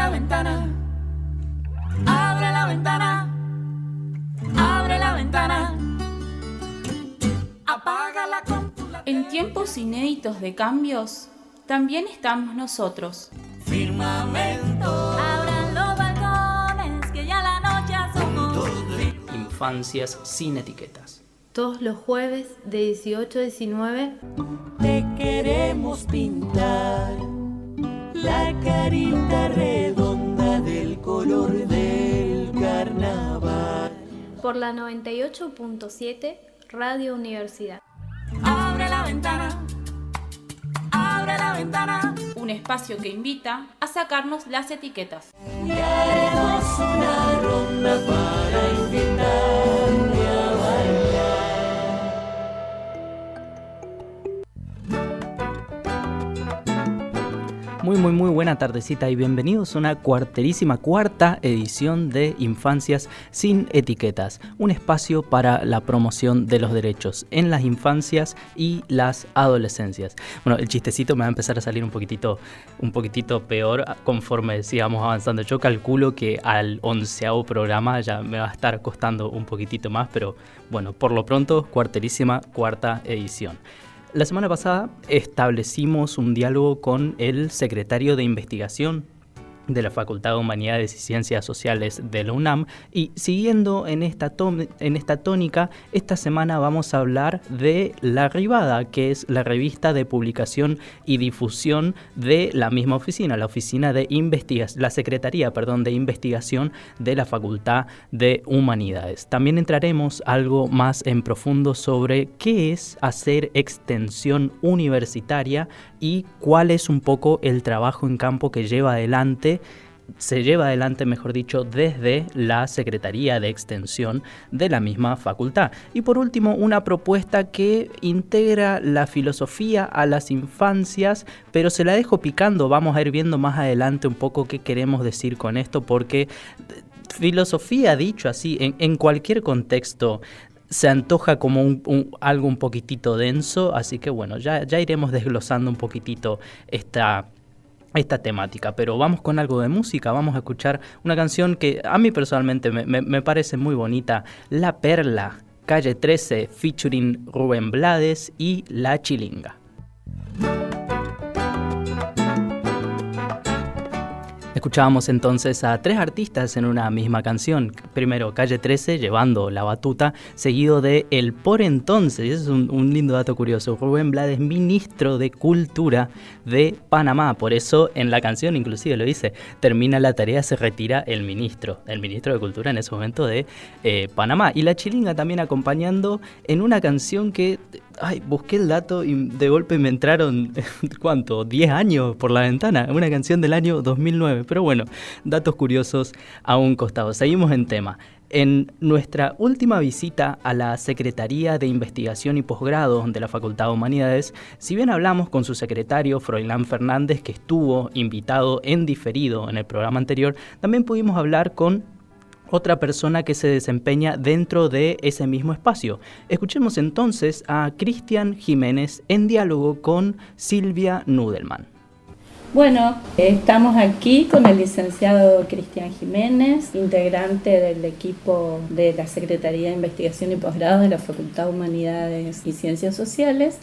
la ventana, abre la ventana, abre la ventana, apaga la computadora. En tiempos inéditos de cambios, también estamos nosotros. Firmamento, abran los balcones que ya la noche asomó. Infancias sin etiquetas. Todos los jueves de 18 a 19. Te queremos pintar la carita redonda del color del carnaval. Por la 98.7 Radio Universidad. Abre la ventana, abre la ventana. Un espacio que invita a sacarnos las etiquetas. Y haremos una ronda para invitarte a bailar. Muy buena tardecita y bienvenidos a una cuarta edición de Infancias sin Etiquetas, un espacio para la promoción de los derechos en las infancias y las adolescencias. Bueno, el chistecito me va a empezar a salir un poquitito peor conforme sigamos avanzando. Yo calculo que al 11º programa ya me va a estar costando un poquitito más, pero bueno, por lo pronto, cuarta edición. La semana pasada establecimos un diálogo con el secretario de Investigación de la Facultad de Humanidades y Ciencias Sociales de la UNAM y siguiendo en esta tónica, esta semana vamos a hablar de La Rivada, que es la revista de publicación y difusión de la misma oficina, la oficina de investigación, la Secretaría, de Investigación de la Facultad de Humanidades. También entraremos algo más en profundo sobre qué es hacer extensión universitaria y cuál es un poco el trabajo en campo que se lleva adelante, mejor dicho, desde la Secretaría de Extensión de la misma facultad. Y por último, una propuesta que integra la filosofía a las infancias, pero se la dejo picando. Vamos a ir viendo más adelante un poco qué queremos decir con esto, porque filosofía, dicho así, en cualquier contexto, se antoja como algo un poquitito denso, así que bueno, ya iremos desglosando un poquitito esta temática, pero vamos con algo de música. Vamos a escuchar una canción que a mí personalmente me parece muy bonita, La Perla, Calle 13, featuring Rubén Blades y La Chilinga. Escuchábamos entonces a 3 artistas en una misma canción. Primero Calle 13 llevando la batuta, seguido de el por entonces, es un lindo dato curioso, Rubén Blades, ministro de Cultura de Panamá. Por eso en la canción inclusive lo dice, termina la tarea, se retira el ministro de Cultura en ese momento de Panamá. Y La Chilinga también acompañando en una canción que... busqué el dato y de golpe me entraron, ¿cuánto? 10 años por la ventana, una canción del año 2009, pero bueno, datos curiosos a un costado. Seguimos en tema. En nuestra última visita a la Secretaría de Investigación y Posgrado de la Facultad de Humanidades, si bien hablamos con su secretario, Froilán Fernández, que estuvo invitado en diferido en el programa anterior, también pudimos hablar con otra persona que se desempeña dentro de ese mismo espacio. Escuchemos entonces a Cristian Jiménez en diálogo con Silvia Nudelman. Bueno, estamos aquí con el licenciado Cristian Jiménez, integrante del equipo de la Secretaría de Investigación y Posgrado de la Facultad de Humanidades y Ciencias Sociales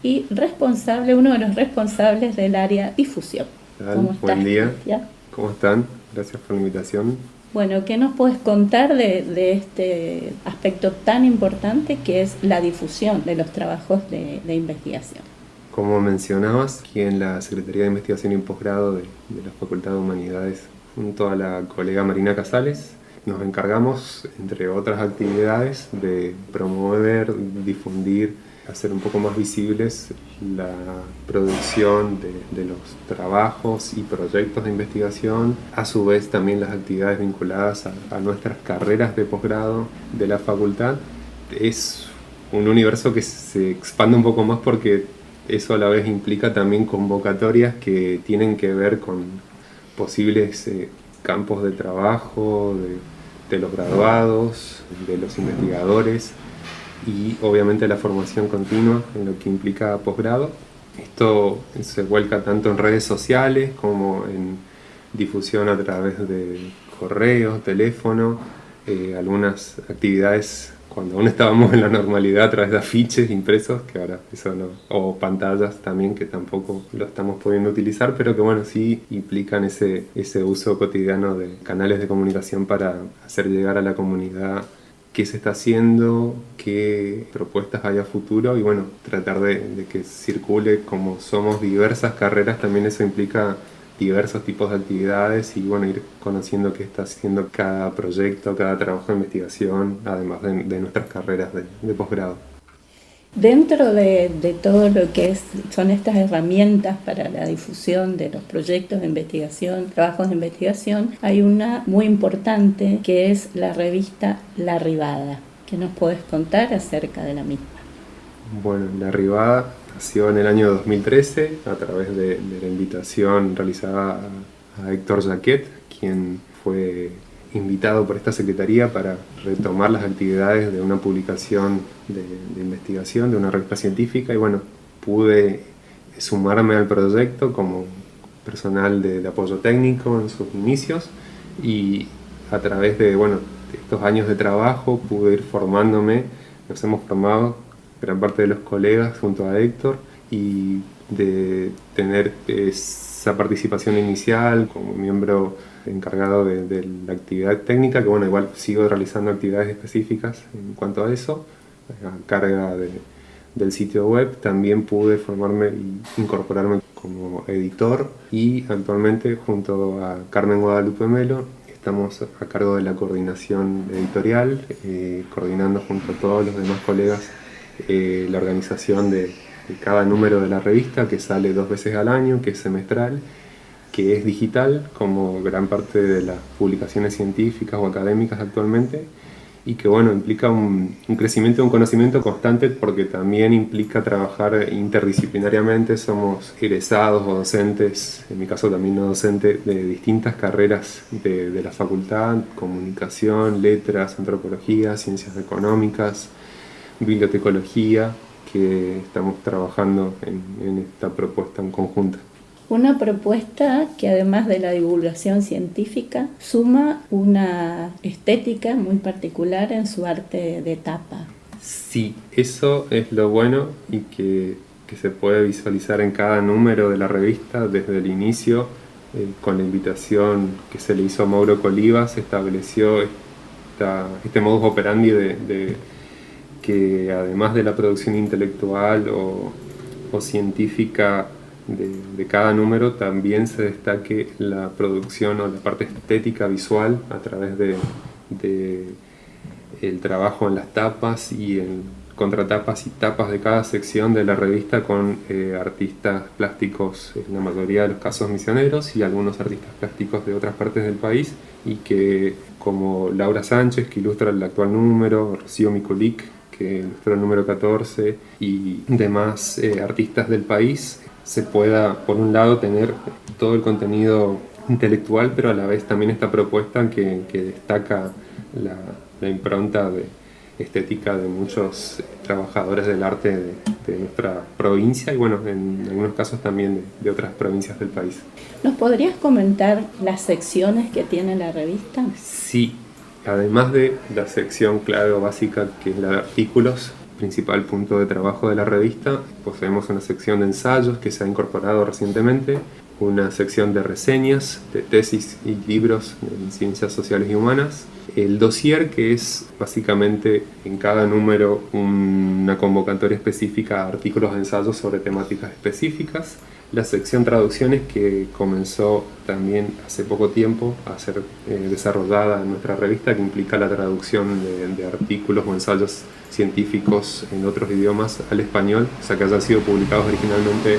y uno de los responsables del área difusión. ¿Cómo estás? Buen día. ¿Ya? ¿Cómo están? Gracias por la invitación. Bueno, ¿qué nos puedes contar de este aspecto tan importante que es la difusión de los trabajos de investigación? Como mencionabas, aquí en la Secretaría de Investigación y Posgrado de la Facultad de Humanidades, junto a la colega Marina Casales, nos encargamos, entre otras actividades, de promover, difundir, hacer un poco más visibles la producción de los trabajos y proyectos de investigación, a su vez también las actividades vinculadas a nuestras carreras de posgrado de la facultad. Es un universo que se expande un poco más porque eso a la vez implica también convocatorias que tienen que ver con posibles campos de trabajo de los graduados, de los investigadores, y obviamente la formación continua en lo que implica posgrado. Esto se vuelca tanto en redes sociales como en difusión a través de correo, teléfono, algunas actividades cuando aún estábamos en la normalidad a través de afiches impresos, que ahora eso no, o pantallas también que tampoco lo estamos pudiendo utilizar, pero que bueno, sí implican ese uso cotidiano de canales de comunicación para hacer llegar a la comunidad qué se está haciendo, qué propuestas hay a futuro y bueno, tratar de que circule. Como somos diversas carreras, también eso implica diversos tipos de actividades y bueno, ir conociendo qué está haciendo cada proyecto, cada trabajo de investigación, además de nuestras carreras de posgrado. Dentro de todo lo que son estas herramientas para la difusión de los proyectos de investigación, trabajos de investigación, hay una muy importante que es la revista La Rivada. ¿Qué nos podés contar acerca de la misma? Bueno, La Rivada nació en el año 2013 a través de la invitación realizada a Héctor Jaquet, quien fue invitado por esta secretaría para retomar las actividades de una publicación de investigación, de una revista científica, y bueno, pude sumarme al proyecto como personal de apoyo técnico en sus inicios, y a través de estos años de trabajo pude ir formándome. Nos hemos formado gran parte de los colegas junto a Héctor, y de tener esa participación inicial como miembro encargado de la actividad técnica, que bueno, igual sigo realizando actividades específicas en cuanto a eso, a carga del sitio web. También pude formarme y incorporarme como editor, y actualmente junto a Carmen Guadalupe Melo estamos a cargo de la coordinación editorial, coordinando junto a todos los demás colegas la organización de cada número de la revista, que sale 2 veces al año, que es semestral, que es digital como gran parte de las publicaciones científicas o académicas actualmente, y que bueno, implica un crecimiento, un conocimiento constante, porque también implica trabajar interdisciplinariamente. Somos egresados o docentes, en mi caso también no docente, de distintas carreras de la facultad: comunicación, letras, antropología, ciencias económicas, bibliotecología, que estamos trabajando en esta propuesta en conjunto. Una propuesta que además de la divulgación científica suma una estética muy particular en su arte de tapa. Sí, eso es lo bueno, y que se puede visualizar en cada número de la revista desde el inicio. Con la invitación que se le hizo a Mauro Coliva, se estableció este modus operandi de que además de la producción intelectual o científica de cada número, también se destaque la producción o la parte estética visual a través de el trabajo en las tapas y en contratapas y tapas de cada sección de la revista, con artistas plásticos, en la mayoría de los casos misioneros, y algunos artistas plásticos de otras partes del país, y que, como Laura Sánchez, que ilustra el actual número, Rocío Mikulik, que ilustra el número 14, y demás artistas del país, se pueda, por un lado, tener todo el contenido intelectual, pero a la vez también esta propuesta que destaca la impronta estética de muchos trabajadores del arte de nuestra provincia, y bueno, en algunos casos también de otras provincias del país. ¿Nos podrías comentar las secciones que tiene la revista? Sí, además de la sección clave o básica, que es la de artículos, principal punto de trabajo de la revista, poseemos una sección de ensayos que se ha incorporado recientemente, una sección de reseñas, de tesis y libros en ciencias sociales y humanas, el dossier, que es básicamente en cada número una convocatoria específica a artículos de ensayos sobre temáticas específicas, la sección traducciones, que comenzó también hace poco tiempo a ser desarrollada en nuestra revista, que implica la traducción de artículos o ensayos científicos en otros idiomas al español, o sea, que hayan sido publicados originalmente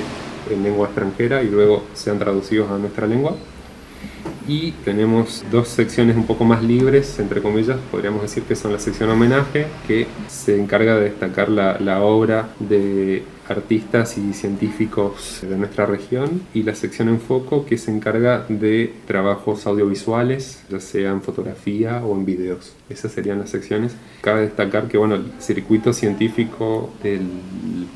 en lengua extranjera y luego sean traducidos a nuestra lengua. Y tenemos 2 secciones un poco más libres, entre comillas, podríamos decir, que son la sección homenaje, que se encarga de destacar la obra de artistas y científicos de nuestra región, y la sección En Foco, que se encarga de trabajos audiovisuales, ya sea en fotografía o en videos. Esas serían las secciones. Cabe destacar que el circuito científico del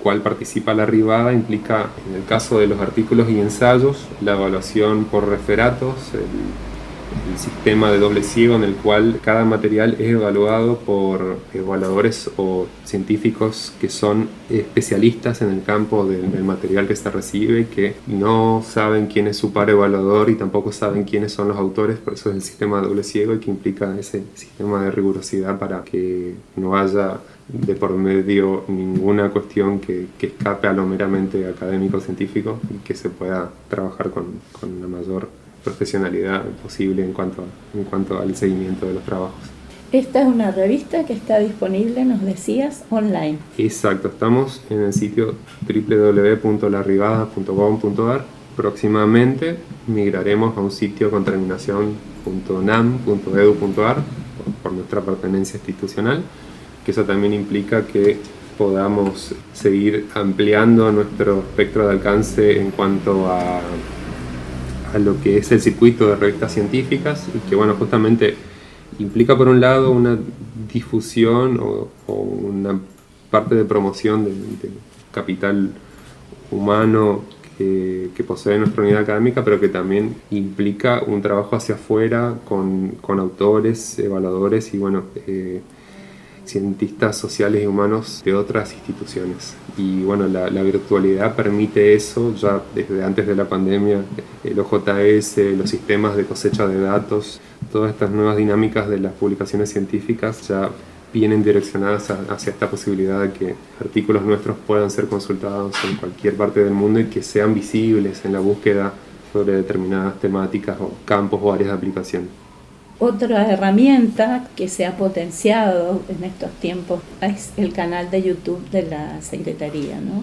cual participa la Rivada implica, en el caso de los artículos y ensayos, la evaluación por referatos, el sistema de doble ciego en el cual cada material es evaluado por evaluadores o científicos que son especialistas en el campo del material que se recibe, que no saben quién es su par evaluador y tampoco saben quiénes son los autores. Por eso es el sistema de doble ciego, y que implica ese sistema de rigurosidad para que no haya de por medio ninguna cuestión que escape a lo meramente académico-científico, y que se pueda trabajar con la mayor profesionalidad posible en cuanto al seguimiento de los trabajos. Esta es una revista que está disponible, nos decías, online. Exacto, estamos en el sitio www.larrivada.com.ar. Próximamente migraremos a un sitio con terminación .nam.edu.ar por nuestra pertenencia institucional, que eso también implica que podamos seguir ampliando nuestro espectro de alcance en cuanto a lo que es el circuito de revistas científicas, y que justamente implica por un lado una difusión o una parte de promoción del capital humano que posee nuestra unidad académica, pero que también implica un trabajo hacia afuera con autores, evaluadores y cientistas sociales y humanos de otras instituciones. Y la virtualidad permite eso. Ya desde antes de la pandemia, el OJS, los sistemas de cosecha de datos, todas estas nuevas dinámicas de las publicaciones científicas ya vienen direccionadas hacia esta posibilidad de que artículos nuestros puedan ser consultados en cualquier parte del mundo y que sean visibles en la búsqueda sobre determinadas temáticas o campos o áreas de aplicación. Otra herramienta que se ha potenciado en estos tiempos es el canal de YouTube de la Secretaría, ¿no?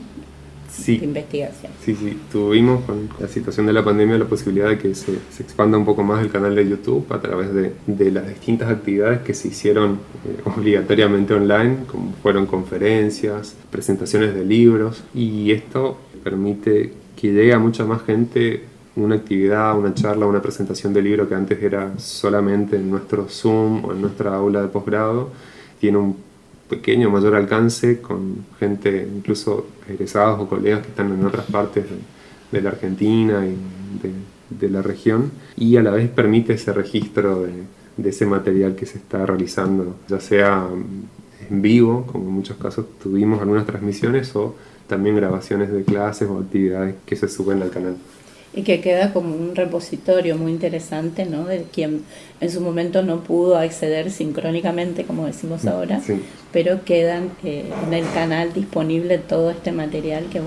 Sí. De Investigación. Sí, tuvimos con la situación de la pandemia la posibilidad de que se expanda un poco más el canal de YouTube a través de las distintas actividades que se hicieron obligatoriamente online, como fueron conferencias, presentaciones de libros, y esto permite que llegue a mucha más gente una actividad, una charla, una presentación de libro que antes era solamente en nuestro Zoom o en nuestra aula de posgrado. Tiene un pequeño mayor alcance con gente, incluso egresados o colegas que están en otras partes de la Argentina y de la región, y a la vez permite ese registro de ese material que se está realizando, ya sea en vivo, como en muchos casos tuvimos algunas transmisiones, o también grabaciones de clases o actividades que se suben al canal. Y que queda como un repositorio muy interesante, ¿no? De quien en su momento no pudo acceder sincrónicamente, como decimos ahora, sí. Pero quedan en el canal disponible todo este material que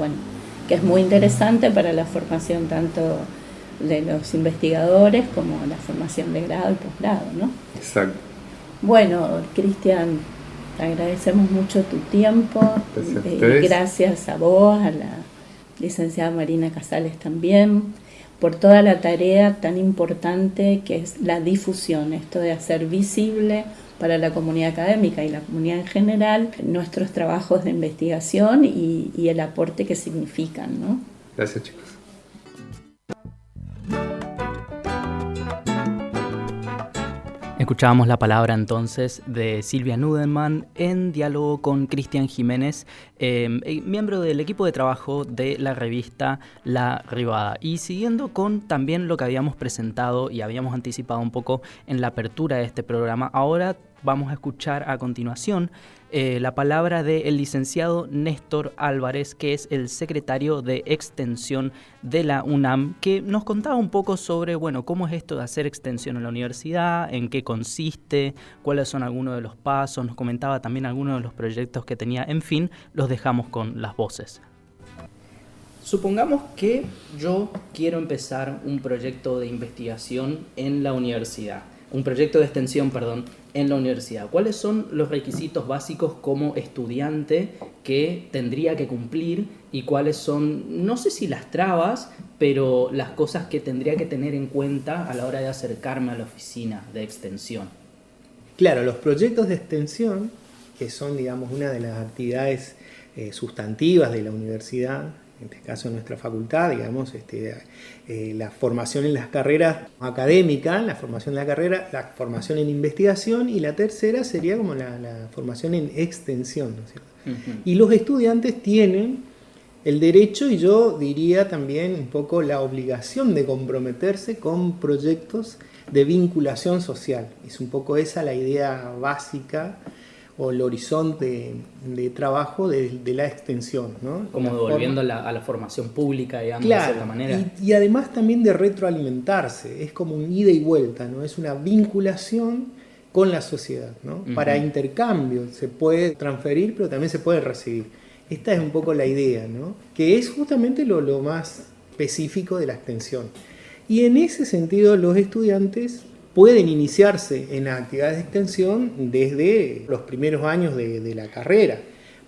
es muy interesante para la formación tanto de los investigadores como la formación de grado y posgrado, ¿no? Exacto. Bueno, Cristian, te agradecemos mucho tu tiempo. Gracias a vos, a la licenciada Marina Casales también, por toda la tarea tan importante que es la difusión, esto de hacer visible para la comunidad académica y la comunidad en general nuestros trabajos de investigación y el aporte que significan, ¿no? Gracias, chicos. Escuchábamos la palabra entonces de Silvia Nudelman en diálogo con Cristian Jiménez, miembro del equipo de trabajo de la revista La Rivada. Y siguiendo con también lo que habíamos presentado y habíamos anticipado un poco en la apertura de este programa, ahora vamos a escuchar a continuación la palabra del licenciado Néstor Álvarez, que es el secretario de Extensión de la UNAM, que nos contaba un poco sobre, cómo es esto de hacer extensión en la universidad, en qué consiste, cuáles son algunos de los pasos, nos comentaba también algunos de los proyectos que tenía, en fin, los dejamos con las voces. Supongamos que yo quiero empezar un proyecto de investigación en la universidad. Un proyecto de extensión, en la universidad. ¿Cuáles son los requisitos básicos como estudiante que tendría que cumplir y cuáles son, no sé si las trabas, pero las cosas que tendría que tener en cuenta a la hora de acercarme a la oficina de extensión? Claro, los proyectos de extensión, que son, una de las actividades sustantivas de la universidad, en este caso en nuestra facultad, digamos, la formación en las carreras académicas, la formación en la carrera, la formación en investigación, y la tercera sería como la formación en extensión, ¿no es cierto? Y los estudiantes tienen el derecho, y yo diría también un poco la obligación, de comprometerse con proyectos de vinculación social. Es un poco esa la idea básica o el horizonte de trabajo de la extensión, ¿no? Como devolviendo a la formación pública, digamos, claro, de cierta manera. y además también de retroalimentarse, es como un ida y vuelta, ¿no? Es una vinculación con la sociedad, ¿no? Para intercambio, se puede transferir, pero también se puede recibir. Esta es un poco la idea, ¿no? Que es justamente lo más específico de la extensión. Y en ese sentido, los estudiantes pueden iniciarse en las actividades de extensión desde los primeros años de la carrera,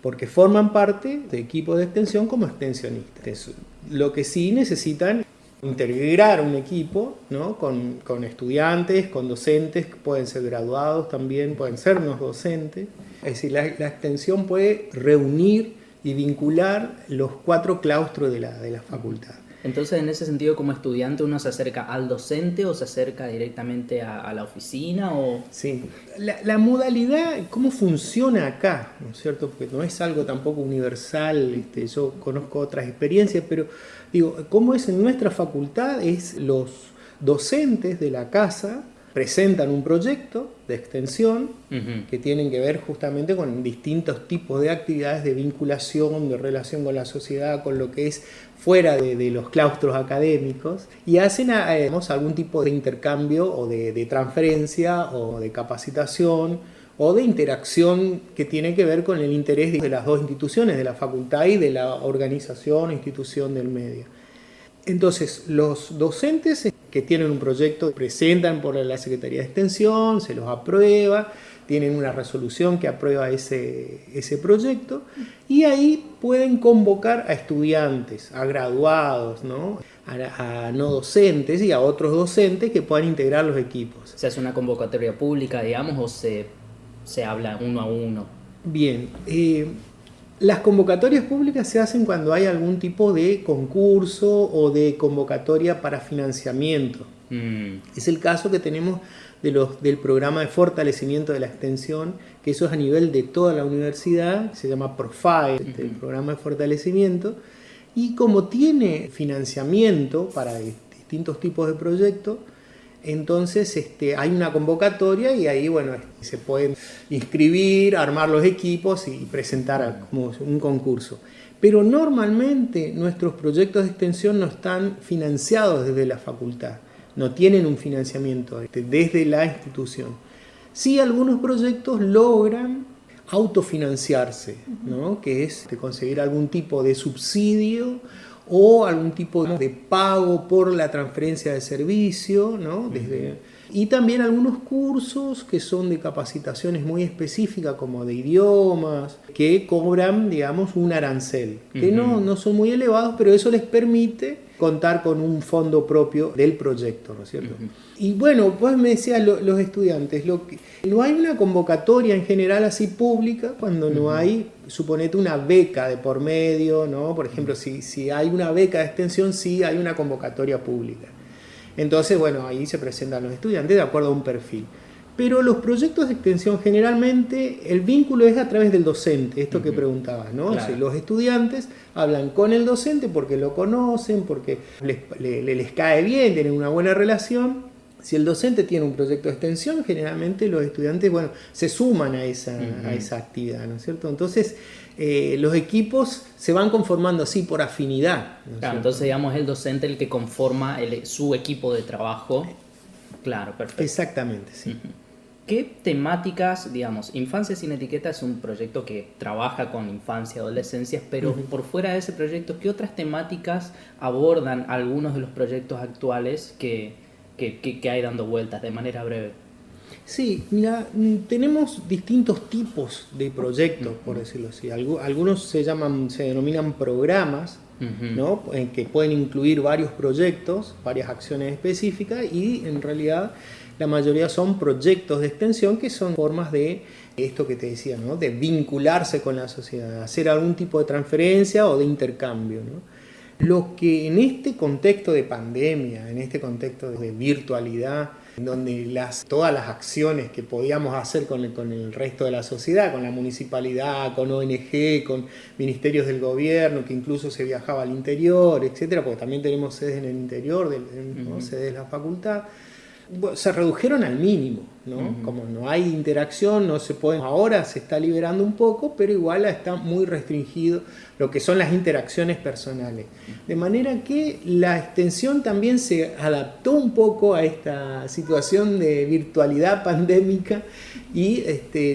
porque forman parte de equipos de extensión como extensionistas. Lo que sí necesitan integrar un equipo, ¿no? con estudiantes, con docentes, que pueden ser graduados también, pueden ser no docentes. Es decir, la extensión puede reunir y vincular los 4 claustros de la facultad. Entonces, en ese sentido, como estudiante, ¿uno se acerca al docente o se acerca directamente a la oficina? O... Sí, la modalidad, cómo funciona acá, ¿no es cierto? Porque no es algo tampoco universal, yo conozco otras experiencias, pero digo, cómo es en nuestra facultad, es los docentes de la casa presentan un proyecto de extensión que tienen que ver justamente con distintos tipos de actividades de vinculación, de relación con la sociedad, con lo que es fuera de los claustros académicos, y hacen digamos, algún tipo de intercambio o de transferencia o de capacitación o de interacción que tiene que ver con el interés de las dos instituciones, de la facultad y de la organización o institución del medio. Entonces, los docentes que tienen un proyecto presentan por la Secretaría de Extensión, se los aprueba, tienen una resolución que aprueba ese proyecto, y ahí pueden convocar a estudiantes, a graduados, ¿no? A no docentes y a otros docentes que puedan integrar los equipos. ¿Se hace una convocatoria pública, digamos, o se habla uno a uno? Bien, las convocatorias públicas se hacen cuando hay algún tipo de concurso o de convocatoria para financiamiento. Es el caso que tenemos del programa de fortalecimiento de la extensión, que eso es a nivel de toda la universidad, se llama Profile, el programa de fortalecimiento, y como tiene financiamiento para distintos tipos de proyectos, entonces hay una convocatoria y ahí bueno, se pueden inscribir, armar los equipos y presentar como un concurso. Pero normalmente nuestros proyectos de extensión no están financiados desde la facultad, no tienen un financiamiento desde la institución. Sí, algunos proyectos logran autofinanciarse, ¿no? Que es conseguir algún tipo de subsidio o algún tipo de pago por la transferencia de servicio, ¿no? Y también algunos cursos que son de capacitaciones muy específicas, como de idiomas, que cobran, digamos, un arancel, que no son muy elevados, pero eso les permite contar con un fondo propio del proyecto, ¿no es cierto? Y bueno, pues me decían los estudiantes, no hay una convocatoria en general así pública cuando no hay, suponete, una beca de por medio, ¿no? Por ejemplo, si hay una beca de extensión, sí hay una convocatoria pública. Entonces, bueno, ahí se presentan los estudiantes de acuerdo a un perfil. Pero los proyectos de extensión generalmente el vínculo es a través del docente, esto que preguntabas, ¿no? Claro. O sea, los estudiantes hablan con el docente porque lo conocen, porque les cae bien, tienen una buena relación. Si el docente tiene un proyecto de extensión, generalmente los estudiantes, bueno, se suman a esa actividad, ¿no es cierto? Entonces, los equipos se van conformando así por afinidad, ¿no es cierto? Entonces, digamos, es el docente el que conforma su equipo de trabajo. Claro, perfecto. Exactamente, sí. ¿Qué temáticas, digamos, Infancia sin Etiqueta es un proyecto que trabaja con infancia y adolescencias, pero por fuera de ese proyecto, ¿qué otras temáticas abordan algunos de los proyectos actuales que hay dando vueltas de manera breve? Sí, mira, tenemos distintos tipos de proyectos, por decirlo así. Algunos se denominan programas, ¿no? Que pueden incluir varios proyectos, varias acciones específicas, y en realidad la mayoría son proyectos de extensión, que son formas de esto que te decía, ¿no? De vincularse con la sociedad, hacer algún tipo de transferencia o de intercambio, ¿no? Lo que en este contexto de pandemia, en este contexto de virtualidad, en donde todas las acciones que podíamos hacer con el resto de la sociedad, con la municipalidad, con ONG, con ministerios del gobierno, que incluso se viajaba al interior, etcétera, porque también tenemos sedes en el interior, ¿no? Sedes de la facultad, se redujeron al mínimo, ¿no? Como no hay interacción, no se puede. Ahora se está liberando un poco, pero igual está muy restringido lo que son las interacciones personales. De manera que la extensión también se adaptó un poco a esta situación de virtualidad pandémica, y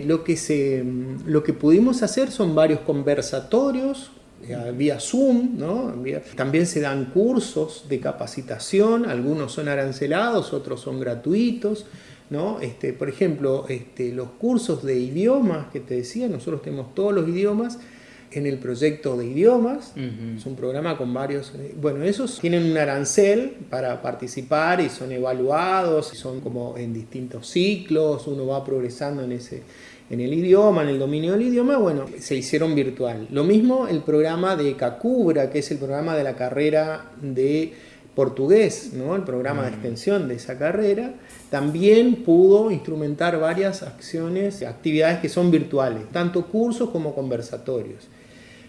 lo que pudimos hacer son varios conversatorios vía Zoom, ¿no? También se dan cursos de capacitación, algunos son arancelados, otros son gratuitos, ¿no? Por ejemplo, los cursos de idiomas que te decía, nosotros tenemos todos los idiomas en el proyecto de idiomas. Es un programa con varios, bueno, esos tienen un arancel para participar y son evaluados, y son como en distintos ciclos, uno va progresando en el idioma, en el dominio del idioma. Bueno, se hicieron virtual. Lo mismo el programa de Cacubra, que es el programa de la carrera de portugués, ¿no? El programa de extensión de esa carrera, también pudo instrumentar varias actividades que son virtuales, tanto cursos como conversatorios.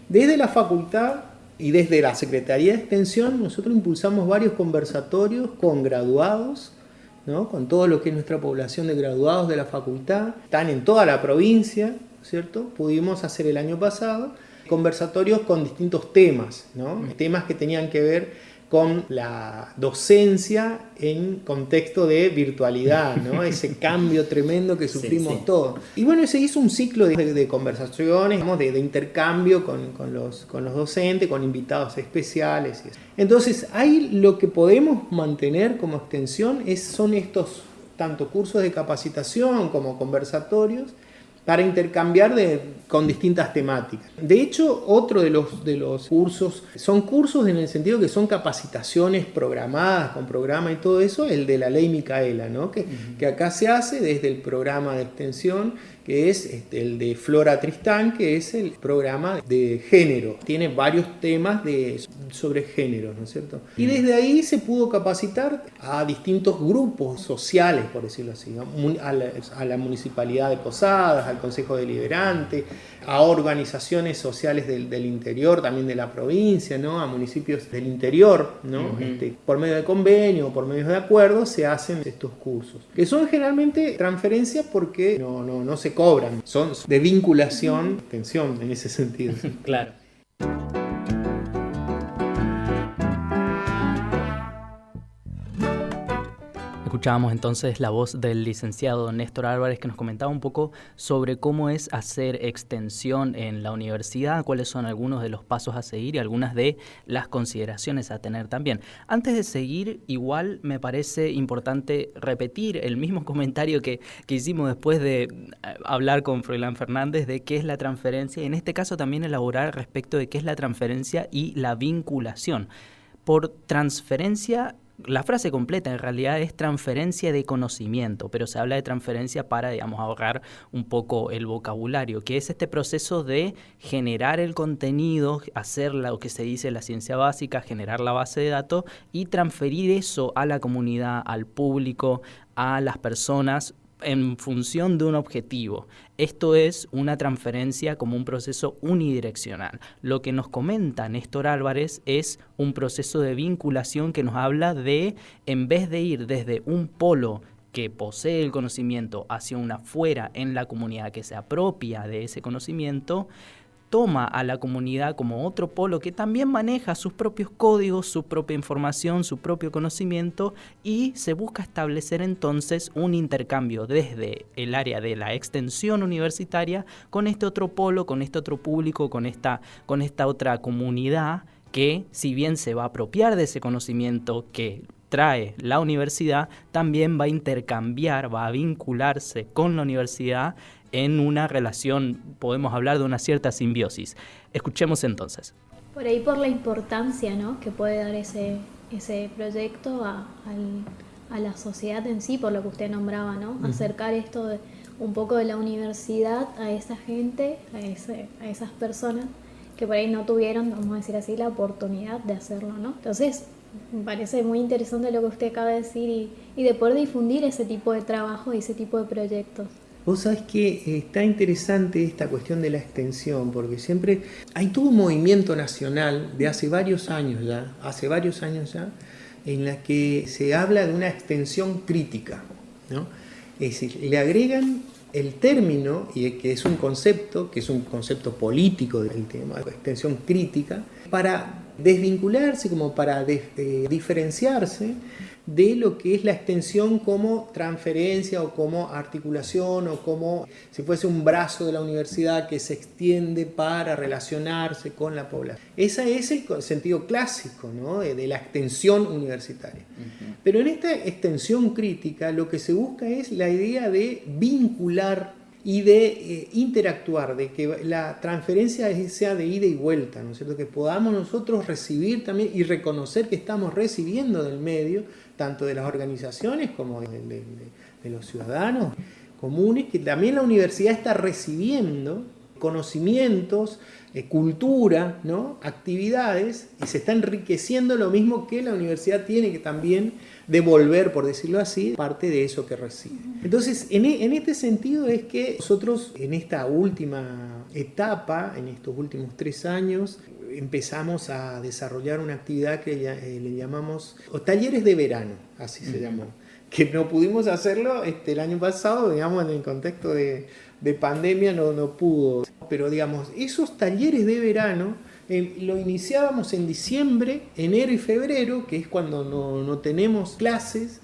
Desde la facultad y desde la Secretaría de Extensión, nosotros impulsamos varios conversatorios con graduados, ¿no? Con todo lo que es nuestra población de graduados de la facultad, están en toda la provincia, ¿cierto? Pudimos hacer el año pasado conversatorios con distintos temas, ¿no? Temas que tenían que ver con la docencia en contexto de virtualidad, ¿no? Ese cambio tremendo que sufrimos todos. Y bueno, se hizo un ciclo de conversaciones, digamos, de intercambio con los docentes, con invitados especiales. Entonces, ahí lo que podemos mantener como extensión son estos tanto cursos de capacitación como conversatorios, para intercambiar con distintas temáticas. De hecho, otro de los cursos, son cursos en el sentido que son capacitaciones programadas, con programa y todo eso, el de la Ley Micaela, ¿no? Que acá se hace desde el programa de extensión, que es el de Flora Tristán, que es el programa de género. Tiene varios temas sobre género, ¿no es cierto? Y desde ahí se pudo capacitar a distintos grupos sociales, por decirlo así, ¿no? A la Municipalidad de Posadas, al Consejo Deliberante, a organizaciones sociales del interior, también de la provincia, ¿no? A municipios del interior, ¿no? Por medio de convenio o por medio de acuerdos se hacen estos cursos, que son generalmente transferencias porque no se cobran, son de vinculación, extensión en ese sentido. Claro. Escuchábamos entonces la voz del licenciado Néstor Álvarez, que nos comentaba un poco sobre cómo es hacer extensión en la universidad, cuáles son algunos de los pasos a seguir y algunas de las consideraciones a tener también. Antes de seguir, igual me parece importante repetir el mismo comentario que hicimos después de hablar con Froilán Fernández de qué es la transferencia, y en este caso también elaborar respecto de qué es la transferencia y la vinculación. Por transferencia, la frase completa en realidad es transferencia de conocimiento, pero se habla de transferencia para, digamos, ahorrar un poco el vocabulario, que es este proceso de generar el contenido, hacer lo que se dice la ciencia básica, generar la base de datos y transferir eso a la comunidad, al público, a las personas, en función de un objetivo. Esto es una transferencia como un proceso unidireccional. Lo que nos comenta Néstor Álvarez es un proceso de vinculación que nos habla de, en vez de ir desde un polo que posee el conocimiento hacia una afuera en la comunidad que se apropia de ese conocimiento, toma a la comunidad como otro polo que también maneja sus propios códigos, su propia información, su propio conocimiento, y se busca establecer entonces un intercambio desde el área de la extensión universitaria con este otro polo, con este otro público, con esta otra comunidad que, si bien se va a apropiar de ese conocimiento que trae la universidad, también va a intercambiar, va a vincularse con la universidad en una relación, podemos hablar de una cierta simbiosis. Escuchemos entonces. Por ahí por la importancia, ¿no?, que puede dar ese proyecto a la sociedad en sí, por lo que usted nombraba, ¿no? Acercar esto un poco de la universidad a esa gente, a esas personas que por ahí no tuvieron, vamos a decir así, la oportunidad de hacerlo, ¿no? Entonces, me parece muy interesante lo que usted acaba de decir y de poder difundir ese tipo de trabajo y ese tipo de proyectos. Vos sabés que está interesante esta cuestión de la extensión, porque siempre hay todo un movimiento nacional de hace varios años ya, en la que se habla de una extensión crítica, ¿no? Es decir, le agregan el término, y que es un concepto político del tema, de extensión crítica, para desvincularse, como para diferenciarse de lo que es la extensión como transferencia o como articulación o como si fuese un brazo de la universidad que se extiende para relacionarse con la población. Ese es el sentido clásico, ¿no?, de la extensión universitaria. Pero en esta extensión crítica lo que se busca es la idea de vincular y de interactuar, de que la transferencia sea de ida y vuelta, ¿no es cierto? Que podamos nosotros recibir también y reconocer que estamos recibiendo del medio, tanto de las organizaciones como de los ciudadanos comunes, que también la universidad está recibiendo conocimientos, cultura, ¿no?, actividades, y se está enriqueciendo lo mismo que la universidad tiene que también devolver, por decirlo así, parte de eso que recibe. Entonces, en este sentido es que nosotros en esta última etapa, en estos últimos 3 años, empezamos a desarrollar una actividad que le llamamos talleres de verano, así se llamó, que no pudimos hacerlo el año pasado, digamos, en el contexto de pandemia no pudo. Pero digamos, esos talleres de verano lo iniciábamos en diciembre, enero y febrero, que es cuando no tenemos clases,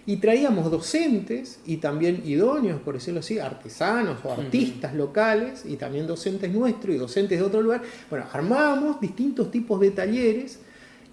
y traíamos docentes y también idóneos, por decirlo así, artesanos o artistas locales, y también docentes nuestros y docentes de otro lugar. Bueno, armábamos distintos tipos de talleres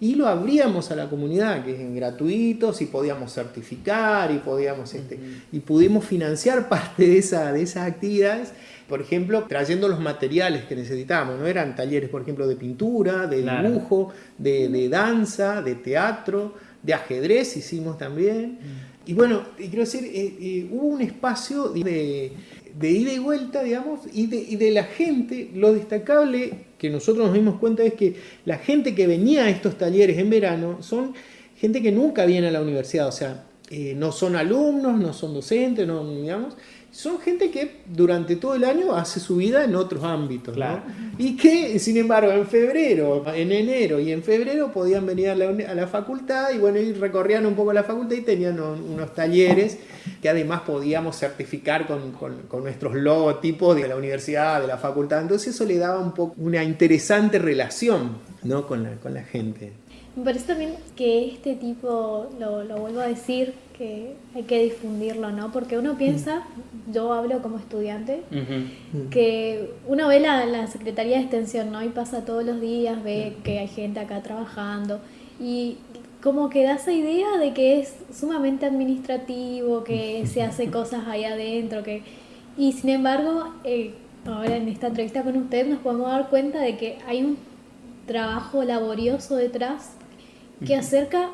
y lo abríamos a la comunidad, que es gratuitos, y podíamos certificar y pudimos financiar parte de esas actividades. Por ejemplo, trayendo los materiales que necesitábamos, ¿no? Eran talleres, por ejemplo, de pintura, de dibujo, de danza, de teatro, de ajedrez hicimos también. Y bueno, quiero decir, hubo un espacio de ida y vuelta, digamos, y de la gente. Lo destacable que nosotros nos dimos cuenta es que la gente que venía a estos talleres en verano son gente que nunca viene a la universidad, o sea, no son alumnos, no son docentes, no, digamos, son gente que durante todo el año hace su vida en otros ámbitos, claro, ¿no? Y que, sin embargo, en enero y en febrero podían venir a la facultad y bueno, y recorrían un poco la facultad y tenían unos talleres que además podíamos certificar con nuestros logotipos de la universidad, de la facultad. Entonces eso le daba un poco una interesante relación, ¿no?, con la gente. Me parece también que este tipo, lo vuelvo a decir, que hay que difundirlo, ¿no? Porque uno piensa, yo hablo como estudiante, que uno ve la Secretaría de Extensión, ¿no? Y pasa todos los días, ve que hay gente acá trabajando y como que da esa idea de que es sumamente administrativo, que se hace cosas ahí adentro, y sin embargo, ahora en esta entrevista con usted nos podemos dar cuenta de que hay un trabajo laborioso detrás que acerca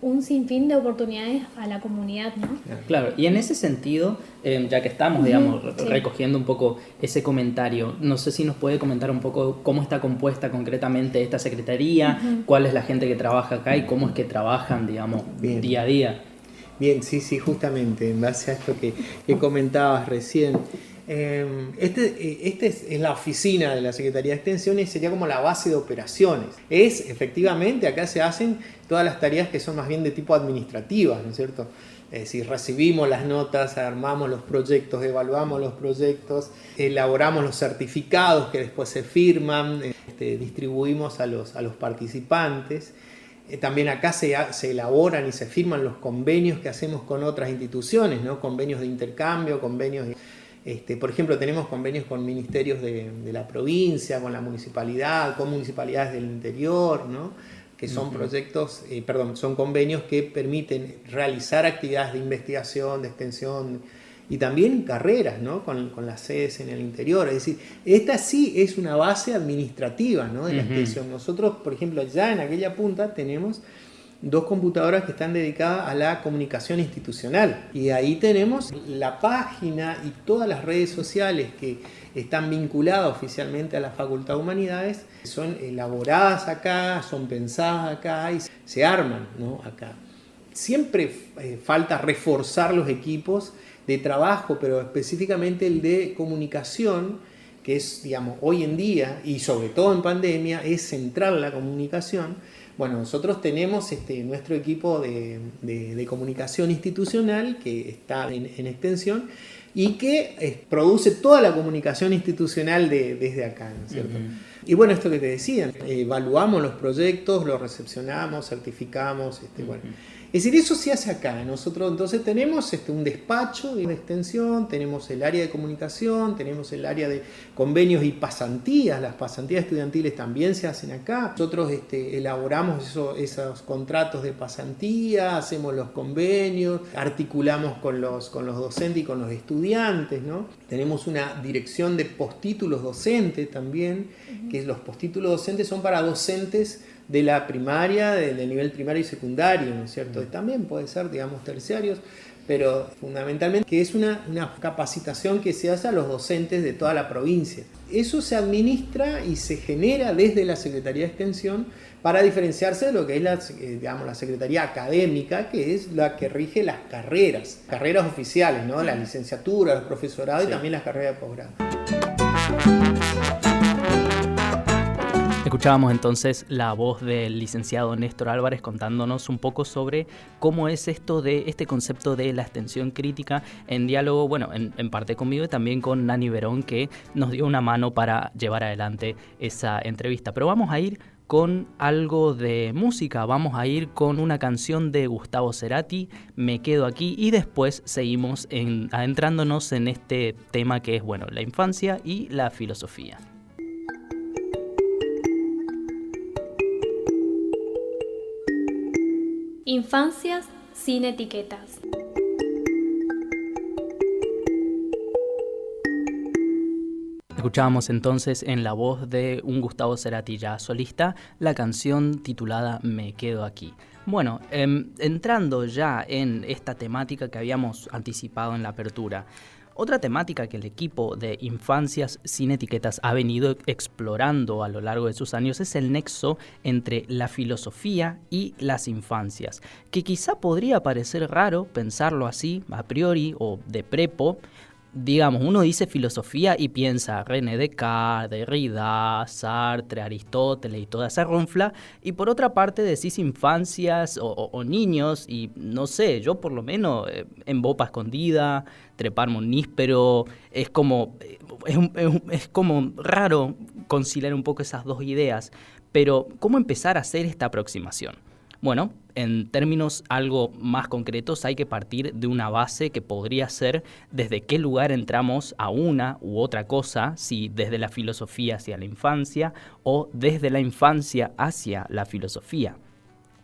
un sinfín de oportunidades a la comunidad, ¿no? Claro, y en ese sentido, ya que estamos, digamos, recogiendo un poco ese comentario, no sé si nos puede comentar un poco cómo está compuesta concretamente esta secretaría, cuál es la gente que trabaja acá y cómo es que trabajan, digamos, día a día. Bien, sí, justamente, en base a esto que comentabas recién. Este es la oficina de la Secretaría de Extensión y sería como la base de operaciones. Efectivamente, acá se hacen todas las tareas que son más bien de tipo administrativas, ¿no es cierto? Es decir, recibimos las notas, armamos los proyectos, evaluamos los proyectos, elaboramos los certificados que después se firman, distribuimos a los participantes. También acá se elaboran y se firman los convenios que hacemos con otras instituciones, ¿no? Convenios de intercambio, convenios de... por ejemplo, tenemos convenios con ministerios de la provincia, con la municipalidad, con municipalidades del interior, ¿no? que son proyectos, son convenios que permiten realizar actividades de investigación, de extensión y también carreras, ¿no? con las sedes en el interior. Es decir, esta sí es una base administrativa, ¿no? de la extensión. Nosotros, por ejemplo, ya en aquella punta tenemos 2 computadoras que están dedicadas a la comunicación institucional. Y ahí tenemos la página y todas las redes sociales que están vinculadas oficialmente a la Facultad de Humanidades. Son elaboradas acá, son pensadas acá y se arman, ¿no? acá. Siempre falta reforzar los equipos de trabajo, pero específicamente el de comunicación, que es, digamos, hoy en día, y sobre todo en pandemia, es central la comunicación. Bueno, nosotros tenemos nuestro equipo de comunicación institucional que está en extensión y que produce toda la comunicación institucional desde acá, ¿no es cierto? Y bueno, esto que te decía, evaluamos los proyectos, los recepcionamos, certificamos, bueno. Es decir, eso se hace acá. Nosotros entonces tenemos un despacho de extensión, tenemos el área de comunicación, tenemos el área de convenios y pasantías. Las pasantías estudiantiles también se hacen acá. Nosotros elaboramos esos contratos de pasantía, hacemos los convenios, articulamos con los docentes y con los estudiantes, ¿no? Tenemos una dirección de postítulos docentes también, que los postítulos docentes son para docentes de la primaria, del nivel primario y secundario, ¿no es cierto? También puede ser, digamos, terciarios, pero fundamentalmente que es una capacitación que se hace a los docentes de toda la provincia. Eso se administra y se genera desde la Secretaría de Extensión para diferenciarse de lo que es la Secretaría Académica, que es la que rige las carreras oficiales, ¿no? La licenciatura, los profesorados y también las carreras de posgrado. Escuchábamos entonces la voz del licenciado Néstor Álvarez contándonos un poco sobre cómo es esto de este concepto de la extensión crítica en diálogo, bueno, en parte conmigo y también con Nani Verón, que nos dio una mano para llevar adelante esa entrevista. Pero vamos a ir con algo de música, vamos a ir con una canción de Gustavo Cerati, Me quedo aquí, y después seguimos adentrándonos en este tema que es, bueno, la infancia y la filosofía. Infancias sin etiquetas. Escuchábamos entonces en la voz de un Gustavo Cerati ya solista la canción titulada Me quedo aquí. Bueno, entrando ya en esta temática que habíamos anticipado en la apertura, otra temática que el equipo de Infancias sin Etiquetas ha venido explorando a lo largo de sus años es el nexo entre la filosofía y las infancias, que quizá podría parecer raro pensarlo así, a priori o de prepo. Digamos, uno dice filosofía y piensa René Descartes, Derrida, Sartre, Aristóteles y toda esa ronfla, y por otra parte decís infancias o niños, y no sé, yo por lo menos en Bopa Escondida, treparme un níspero, es como raro conciliar un poco esas dos ideas, pero ¿cómo empezar a hacer esta aproximación? Bueno, en términos algo más concretos hay que partir de una base que podría ser desde qué lugar entramos a una u otra cosa, si desde la filosofía hacia la infancia o desde la infancia hacia la filosofía.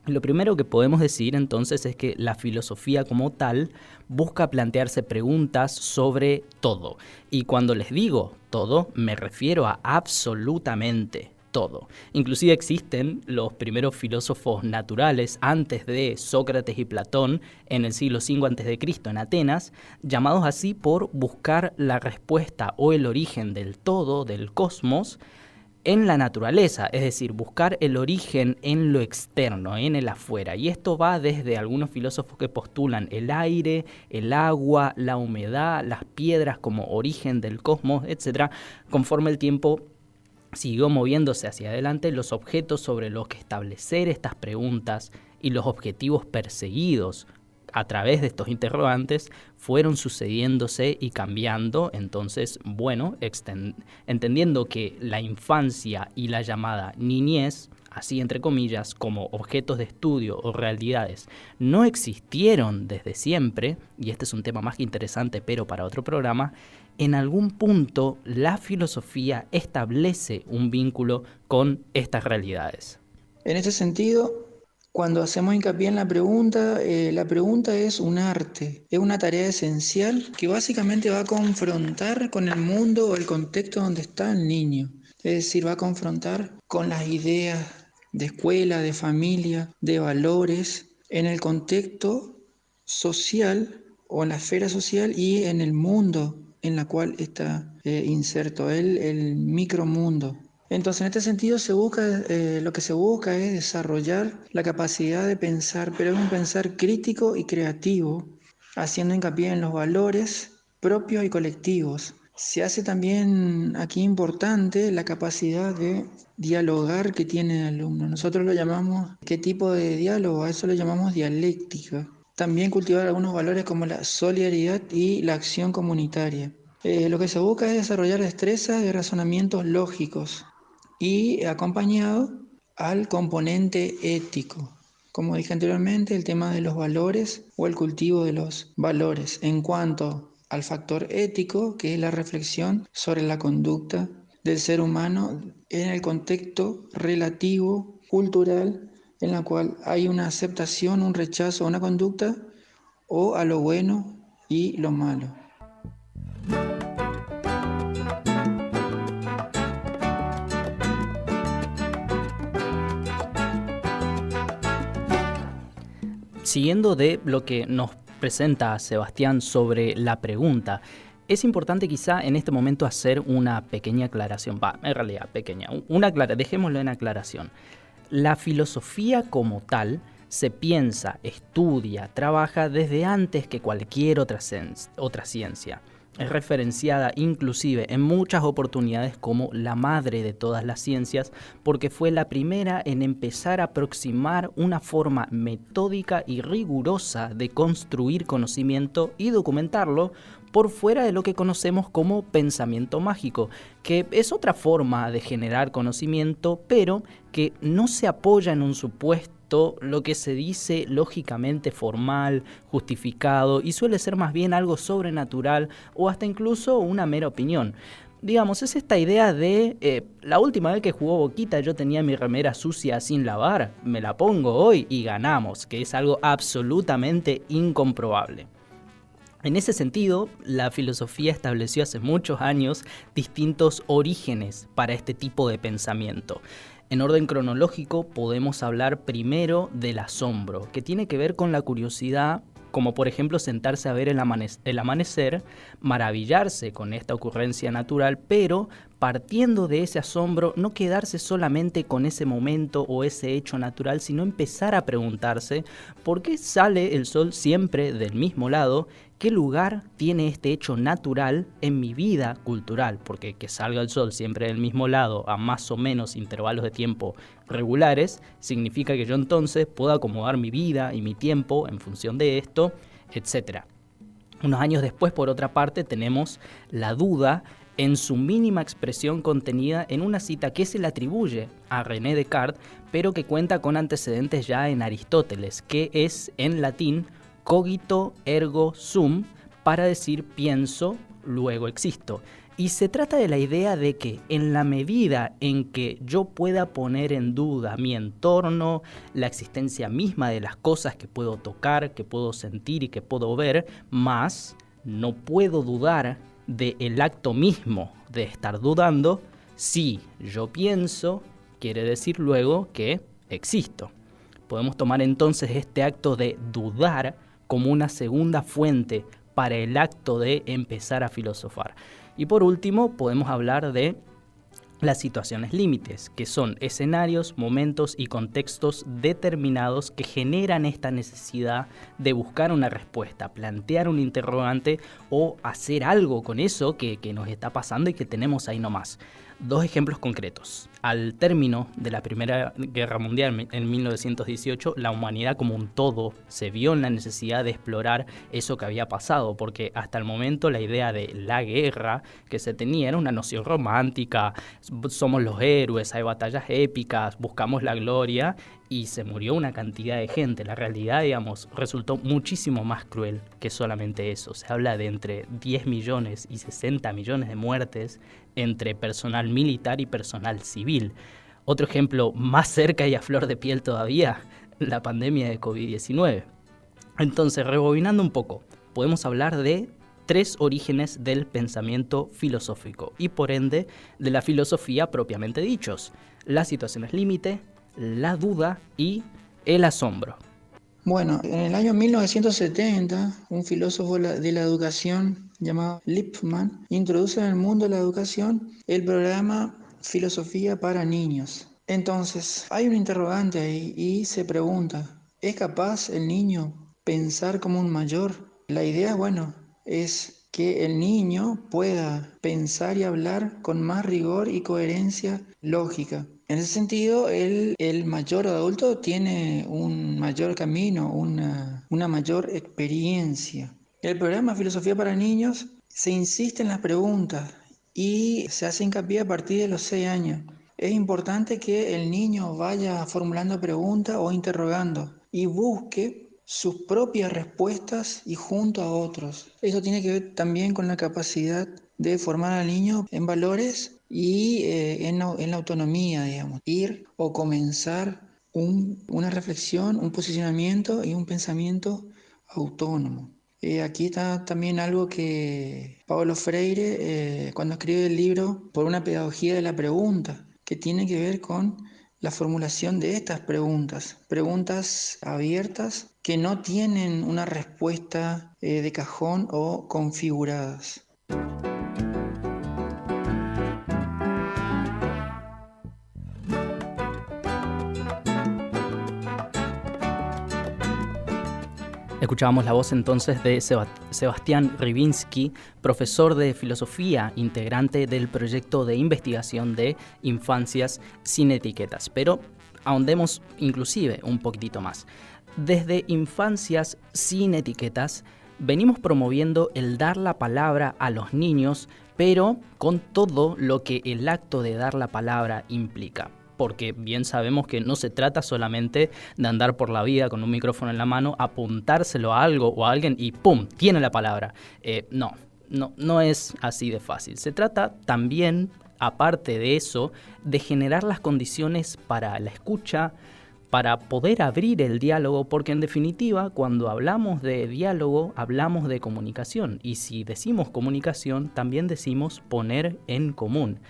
Lo primero que podemos decir entonces es que la filosofía como tal busca plantearse preguntas sobre todo. Y cuando les digo todo, me refiero a absolutamente todo. Inclusive existen los primeros filósofos naturales antes de Sócrates y Platón en el siglo V a.C. en Atenas, llamados así por buscar la respuesta o el origen del todo, del cosmos, en la naturaleza, es decir, buscar el origen en lo externo, en el afuera. Y esto va desde algunos filósofos que postulan el aire, el agua, la humedad, las piedras como origen del cosmos, etc. Conforme el tiempo siguió moviéndose hacia adelante, los objetos sobre los que establecer estas preguntas y los objetivos perseguidos a través de estos interrogantes fueron sucediéndose y cambiando. Entonces, bueno, entendiendo que la infancia y la llamada niñez, así entre comillas, como objetos de estudio o realidades, no existieron desde siempre, y este es un tema más que interesante, pero para otro programa, en algún punto la filosofía establece un vínculo con estas realidades. En este sentido, cuando hacemos hincapié en la pregunta es un arte, es una tarea esencial que básicamente va a confrontar con el mundo o el contexto donde está el niño. Es decir, va a confrontar con las ideas de escuela, de familia, de valores, en el contexto social o en la esfera social y en el mundo en la cual está inserto, el micromundo. Entonces, en este sentido, lo que se busca es desarrollar la capacidad de pensar, pero es un pensar crítico y creativo, haciendo hincapié en los valores propios y colectivos. Se hace también aquí importante la capacidad de dialogar que tiene el alumno. Nosotros lo llamamos, ¿qué tipo de diálogo? A eso lo llamamos dialéctica. También cultivar algunos valores como la solidaridad y la acción comunitaria. Lo que se busca es desarrollar destrezas de razonamientos lógicos y acompañado al componente ético. Como dije anteriormente, el tema de los valores o el cultivo de los valores en cuanto al factor ético, que es la reflexión sobre la conducta del ser humano en el contexto relativo, cultural, en la cual hay una aceptación, un rechazo a una conducta o a lo bueno y lo malo. Siguiendo de lo que nos presenta Sebastián sobre la pregunta, es importante quizá en este momento hacer una pequeña aclaración. En realidad pequeña, dejémoslo en aclaración. La filosofía como tal se piensa, estudia, trabaja desde antes que cualquier otra ciencia. Es referenciada inclusive en muchas oportunidades como la madre de todas las ciencias porque fue la primera en empezar a aproximar una forma metódica y rigurosa de construir conocimiento y documentarlo por fuera de lo que conocemos como pensamiento mágico, que es otra forma de generar conocimiento, pero que no se apoya en un supuesto lo que se dice lógicamente formal, justificado y suele ser más bien algo sobrenatural o hasta incluso una mera opinión. Digamos, es esta idea de la última vez que jugó Boquita yo tenía mi remera sucia sin lavar, me la pongo hoy y ganamos, que es algo absolutamente incomprobable. En ese sentido, la filosofía estableció hace muchos años distintos orígenes para este tipo de pensamiento. En orden cronológico podemos hablar primero del asombro, que tiene que ver con la curiosidad, como por ejemplo sentarse a ver el amanecer, maravillarse con esta ocurrencia natural, pero partiendo de ese asombro no quedarse solamente con ese momento o ese hecho natural, sino empezar a preguntarse por qué sale el sol siempre del mismo lado. ¿Qué lugar tiene este hecho natural en mi vida cultural? Porque que salga el sol siempre del mismo lado a más o menos intervalos de tiempo regulares significa que yo entonces puedo acomodar mi vida y mi tiempo en función de esto, etc. Unos años después, por otra parte, tenemos la duda en su mínima expresión contenida en una cita que se le atribuye a René Descartes, pero que cuenta con antecedentes ya en Aristóteles, que es en latín cogito ergo sum, para decir pienso, luego existo. Y se trata de la idea de que en la medida en que yo pueda poner en duda mi entorno, la existencia misma de las cosas que puedo tocar, que puedo sentir y que puedo ver, más no puedo dudar del acto mismo de estar dudando. Si yo pienso, quiere decir luego que existo. Podemos tomar entonces este acto de dudar como una segunda fuente para el acto de empezar a filosofar. Y por último, podemos hablar de las situaciones límites, que son escenarios, momentos y contextos determinados que generan esta necesidad de buscar una respuesta, plantear un interrogante o hacer algo con eso que nos está pasando y que tenemos ahí nomás. Dos ejemplos concretos. Al término de la Primera Guerra Mundial en 1918, la humanidad como un todo se vio en la necesidad de explorar eso que había pasado, porque hasta el momento la idea de la guerra que se tenía era una noción romántica, somos los héroes, hay batallas épicas, buscamos la gloria, y se murió una cantidad de gente. La realidad, digamos, resultó muchísimo más cruel que solamente eso. Se habla de entre 10 millones y 60 millones de muertes entre personal militar y personal civil. Otro ejemplo más cerca y a flor de piel todavía, la pandemia de COVID-19. Entonces, rebobinando un poco, podemos hablar de 3 orígenes del pensamiento filosófico y por ende de la filosofía propiamente dichos: las situaciones límite, la duda y el asombro. Bueno, en el año 1970, un filósofo de la educación llamado Lippmann introduce en el mundo de la educación el programa Filosofía para Niños. Entonces, hay un interrogante ahí y se pregunta, ¿es capaz el niño pensar como un mayor? La idea, bueno, es que el niño pueda pensar y hablar con más rigor y coherencia lógica. En ese sentido, el mayor adulto tiene un mayor camino, una mayor experiencia. El programa Filosofía para Niños se insiste en las preguntas y se hace hincapié a partir de los 6 años. Es importante que el niño vaya formulando preguntas o interrogando y busque sus propias respuestas y junto a otros. Eso tiene que ver también con la capacidad de formar al niño en valores y en la autonomía, digamos. Ir o comenzar una reflexión, un posicionamiento y un pensamiento autónomo. Aquí está también algo que Paulo Freire, cuando escribe el libro Por una pedagogía de la pregunta, que tiene que ver con la formulación de estas preguntas abiertas que no tienen una respuesta de cajón o configuradas. Escuchábamos la voz entonces de Sebastián Rybinski, profesor de filosofía, integrante del proyecto de investigación de Infancias sin Etiquetas. Pero ahondemos inclusive un poquitito más. Desde Infancias sin Etiquetas venimos promoviendo el dar la palabra a los niños, pero con todo lo que el acto de dar la palabra implica. Porque bien sabemos que no se trata solamente de andar por la vida con un micrófono en la mano, apuntárselo a algo o a alguien y ¡pum!, tiene la palabra. No es así de fácil. Se trata también, aparte de eso, de generar las condiciones para la escucha, para poder abrir el diálogo, porque en definitiva, cuando hablamos de diálogo, hablamos de comunicación. Y si decimos comunicación, también decimos poner en común.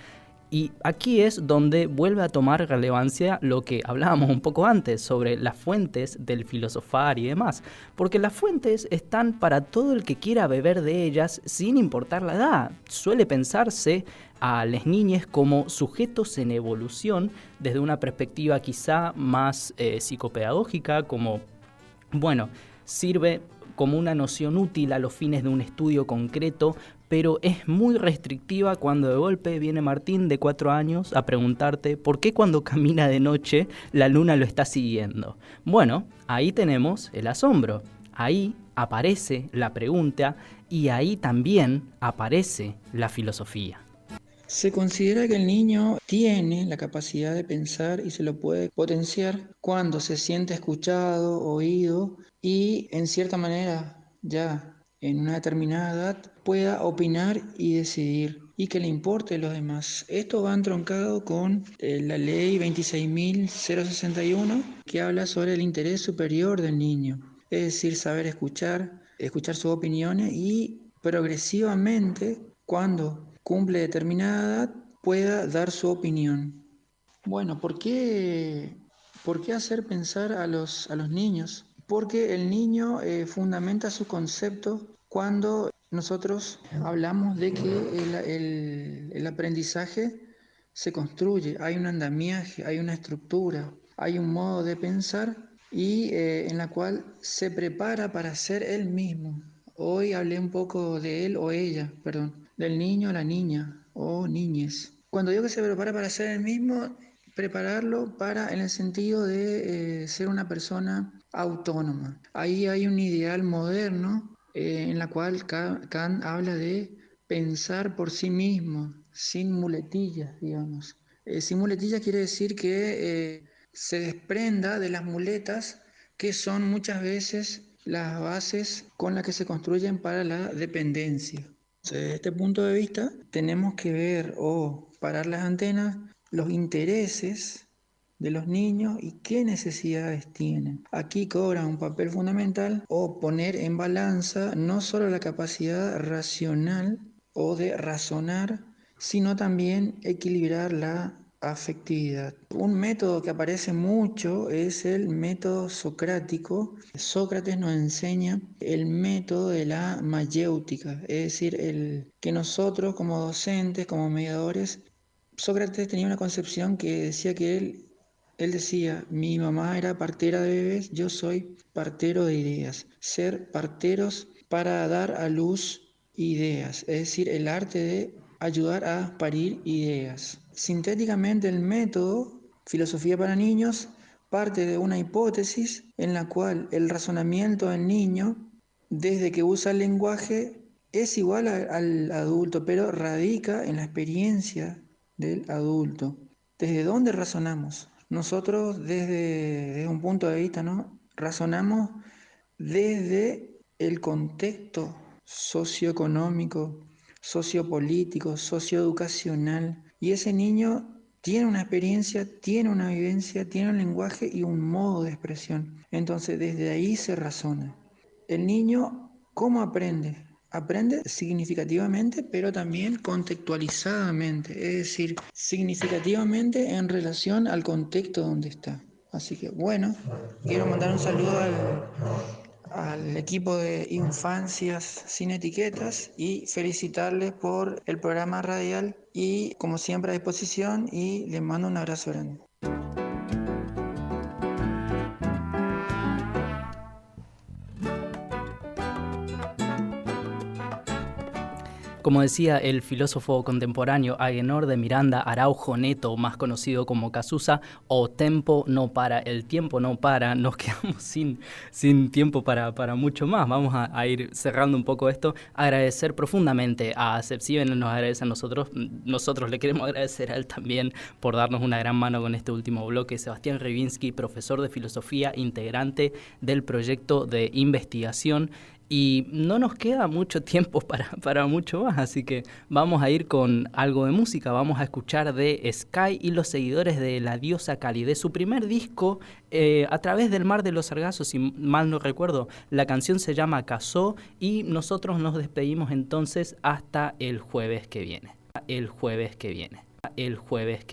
Y aquí es donde vuelve a tomar relevancia lo que hablábamos un poco antes sobre las fuentes del filosofar y demás, porque las fuentes están para todo el que quiera beber de ellas sin importar la edad. Suele pensarse a las niñas como sujetos en evolución desde una perspectiva quizá más psicopedagógica, como, bueno, sirve como una noción útil a los fines de un estudio concreto, pero es muy restrictiva cuando de golpe viene Martín de 4 años a preguntarte por qué cuando camina de noche la luna lo está siguiendo. Bueno, ahí tenemos el asombro, ahí aparece la pregunta y ahí también aparece la filosofía. Se considera que el niño tiene la capacidad de pensar y se lo puede potenciar cuando se siente escuchado, oído y en cierta manera ya en una determinada edad pueda opinar y decidir y que le importe a los demás. Esto va entroncado con la ley 26.061 que habla sobre el interés superior del niño, es decir, saber escuchar sus opiniones y progresivamente cuando cumple determinada edad pueda dar su opinión. Bueno, ¿por qué hacer pensar a los niños? Porque el niño fundamenta su concepto cuando nosotros hablamos de que el aprendizaje se construye, hay un andamiaje, hay una estructura, hay un modo de pensar y en la cual se prepara para ser él mismo. Hoy hablé un poco de él o ella, del niño o la niña o niñez. Cuando digo que se prepara para ser él mismo, prepararlo en el sentido de ser una persona autónoma. Ahí hay un ideal moderno en la cual Kant habla de pensar por sí mismo, sin muletillas, digamos. Sin muletillas quiere decir que se desprenda de las muletas que son muchas veces las bases con las que se construyen para la dependencia. Desde este punto de vista tenemos que ver o parar las antenas, los intereses de los niños y qué necesidades tienen. Aquí cobra un papel fundamental o poner en balanza no solo la capacidad racional o de razonar, sino también equilibrar la afectividad. Un método que aparece mucho es el método socrático. Sócrates nos enseña el método de la mayéutica, es decir, el que nosotros como docentes, como mediadores, Sócrates tenía una concepción que decía que él decía, mi mamá era partera de bebés, yo soy partero de ideas. Ser parteros para dar a luz ideas, es decir, el arte de ayudar a parir ideas. Sintéticamente, el método Filosofía para Niños parte de una hipótesis en la cual el razonamiento del niño, desde que usa el lenguaje, es igual al adulto, pero radica en la experiencia del adulto. ¿Desde dónde razonamos? Nosotros desde un punto de vista, ¿no? Razonamos desde el contexto socioeconómico, sociopolítico, socioeducacional. Y ese niño tiene una experiencia, tiene una vivencia, tiene un lenguaje y un modo de expresión. Entonces desde ahí se razona. El niño, ¿cómo aprende? Aprende significativamente, pero también contextualizadamente, es decir, significativamente en relación al contexto donde está. Así que bueno, quiero mandar un saludo al equipo de Infancias Sin Etiquetas y felicitarles por el programa radial y como siempre a disposición y les mando un abrazo grande. Como decía el filósofo contemporáneo Agenor de Miranda Araujo Neto, más conocido como Casusa, o tempo no para, el tiempo no para, nos quedamos sin tiempo para mucho más. Vamos a ir cerrando un poco esto. Agradecer profundamente a Sepsiben, nos agradece a nosotros le queremos agradecer a él también por darnos una gran mano con este último bloque. Sebastián Rybinski, profesor de filosofía, integrante del proyecto de investigación. Y no nos queda mucho tiempo para mucho más, así que vamos a ir con algo de música. Vamos a escuchar de Sky y los seguidores de La Diosa Cali, de su primer disco, A través del mar de los sargazos, si mal no recuerdo. La canción se llama Casó y nosotros nos despedimos entonces hasta el jueves que viene.